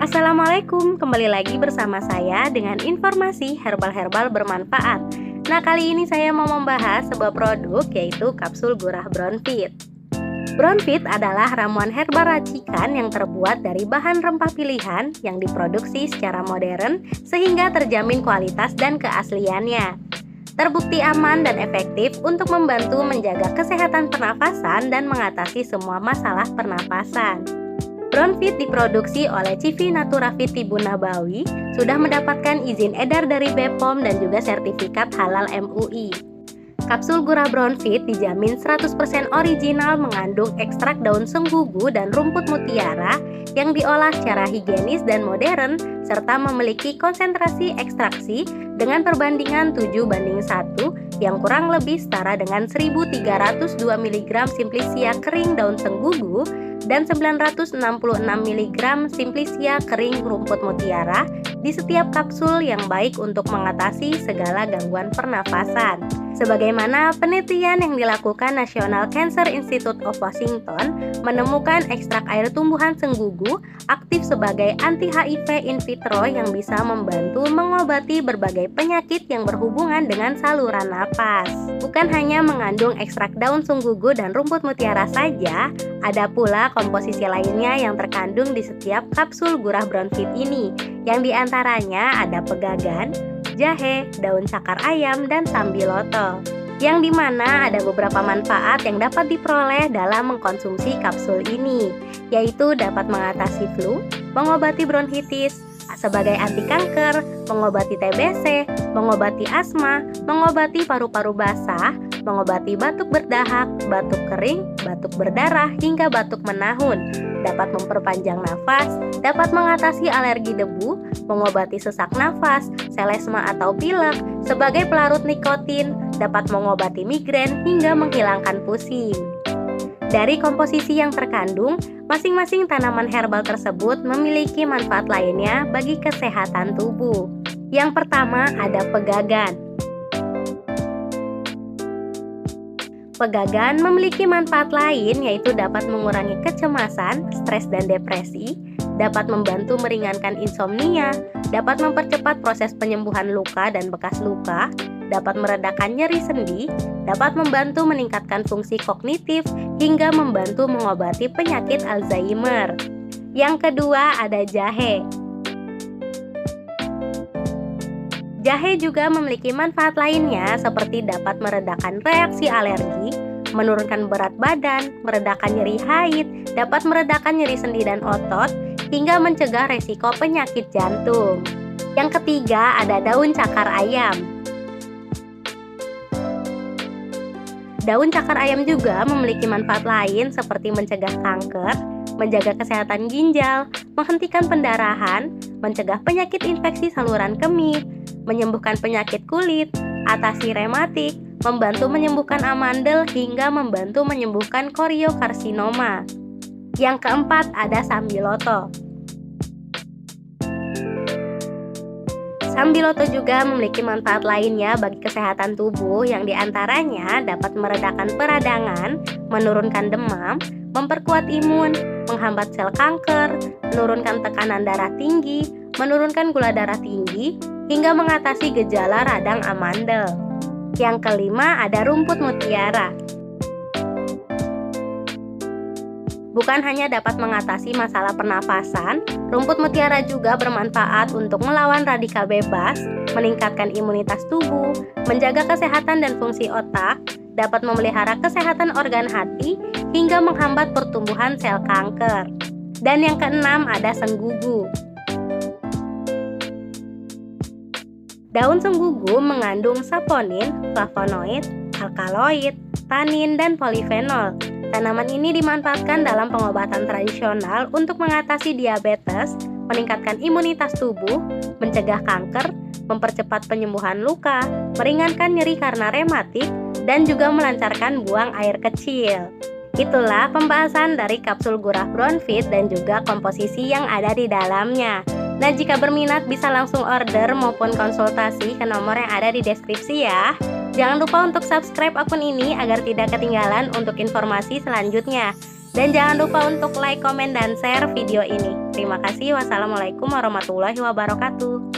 Assalamualaikum, kembali lagi bersama saya dengan informasi herbal-herbal bermanfaat. Nah, kali ini saya mau membahas sebuah produk yaitu kapsul Gurah Brown Fit. Brown Fit adalah ramuan herbal racikan yang terbuat dari bahan rempah pilihan yang diproduksi secara modern sehingga terjamin kualitas dan keasliannya. Terbukti aman dan efektif untuk membantu menjaga kesehatan pernafasan dan mengatasi semua masalah pernafasan. Brown Fit diproduksi oleh Civi Natura Fit Tibun Nabawi, sudah mendapatkan izin edar dari BPOM dan juga sertifikat halal MUI. Kapsul Gurah Brown Fit dijamin 100% original, mengandung ekstrak daun senggugu dan rumput mutiara yang diolah secara higienis dan modern, serta memiliki konsentrasi ekstraksi dengan perbandingan 7:1 yang kurang lebih setara dengan 1302 mg Simplicia kering daun senggugu dan 966 mg Simplicia kering rumput mutiara di setiap kapsul, yang baik untuk mengatasi segala gangguan pernafasan. Sebagaimana penelitian yang dilakukan National Cancer Institute of Washington menemukan ekstrak air tumbuhan senggugu aktif sebagai anti-HIV in vitro yang bisa membantu mengobati berbagai penyakit yang berhubungan dengan saluran napas. Bukan hanya mengandung ekstrak daun senggugu dan rumput mutiara saja, ada pula komposisi lainnya yang terkandung di setiap kapsul Gurah Brown Fit ini, yang diantaranya ada pegagan, jahe, daun cakar ayam, dan sambiloto, yang dimana ada beberapa manfaat yang dapat diperoleh dalam mengkonsumsi kapsul ini, yaitu dapat mengatasi flu, mengobati bronkitis, sebagai anti kanker, mengobati TBC, mengobati asma, mengobati paru-paru basah, mengobati batuk berdahak, batuk kering, batuk berdarah, hingga batuk menahun, dapat memperpanjang nafas, dapat mengatasi alergi debu, mengobati sesak nafas, selesma atau pilek, sebagai pelarut nikotin, dapat mengobati migrain, hingga menghilangkan pusing. Dari komposisi yang terkandung, masing-masing tanaman herbal tersebut memiliki manfaat lainnya bagi kesehatan tubuh. Yang pertama ada pegagan. Pegagan memiliki manfaat lain, yaitu dapat mengurangi kecemasan, stres dan depresi, dapat membantu meringankan insomnia, dapat mempercepat proses penyembuhan luka dan bekas luka, dapat meredakan nyeri sendi, dapat membantu meningkatkan fungsi kognitif, hingga membantu mengobati penyakit Alzheimer. Yang kedua ada jahe. Jahe juga memiliki manfaat lainnya, seperti dapat meredakan reaksi alergi, menurunkan berat badan, meredakan nyeri haid, dapat meredakan nyeri sendi dan otot, hingga mencegah resiko penyakit jantung. Yang ketiga ada daun cakar ayam. Daun cakar ayam juga memiliki manfaat lain, seperti mencegah kanker, menjaga kesehatan ginjal, menghentikan pendarahan, mencegah penyakit infeksi saluran kemih, menyembuhkan penyakit kulit, atasi rematik, membantu menyembuhkan amandel, hingga membantu menyembuhkan koriokarsinoma. Yang keempat ada sambiloto. Sambiloto juga memiliki manfaat lainnya bagi kesehatan tubuh, yang diantaranya dapat meredakan peradangan, menurunkan demam, memperkuat imun, menghambat sel kanker, menurunkan tekanan darah tinggi, menurunkan gula darah tinggi, hingga mengatasi gejala radang amandel. Yang kelima ada rumput mutiara. Bukan hanya dapat mengatasi masalah pernafasan, rumput mutiara juga bermanfaat untuk melawan radikal bebas, meningkatkan imunitas tubuh, menjaga kesehatan dan fungsi otak, dapat memelihara kesehatan organ hati, hingga menghambat pertumbuhan sel kanker. Dan yang keenam ada senggugu. Daun senggugu mengandung saponin, flavonoid, alkaloid, tanin, dan polifenol. Tanaman ini dimanfaatkan dalam pengobatan tradisional untuk mengatasi diabetes, meningkatkan imunitas tubuh, mencegah kanker, mempercepat penyembuhan luka, meringankan nyeri karena rematik, dan juga melancarkan buang air kecil. Itulah pembahasan dari kapsul Gurah Brown Fit dan juga komposisi yang ada di dalamnya. Nah, jika berminat bisa langsung order maupun konsultasi ke nomor yang ada di deskripsi ya. Jangan lupa untuk subscribe akun ini agar tidak ketinggalan untuk informasi selanjutnya. Dan jangan lupa untuk like, komen, dan share video ini. Terima kasih. Wassalamualaikum warahmatullahi wabarakatuh.